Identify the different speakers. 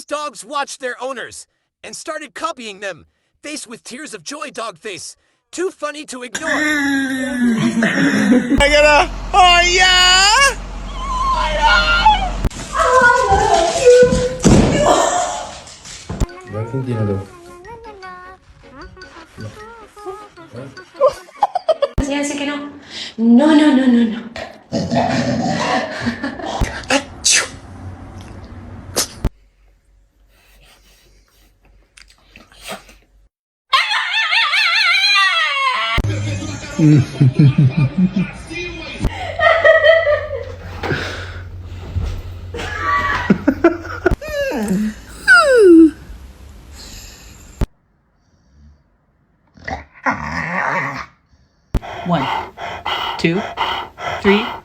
Speaker 1: dogs watched their owners and started copying them, faced with tears of joy, Dogface. Too funny to ignore.
Speaker 2: I gotta. Oh yeah!
Speaker 3: Bakit hindi na daw?
Speaker 4: Yan, sige, no. No, no, no, no, no.
Speaker 5: One, two, three.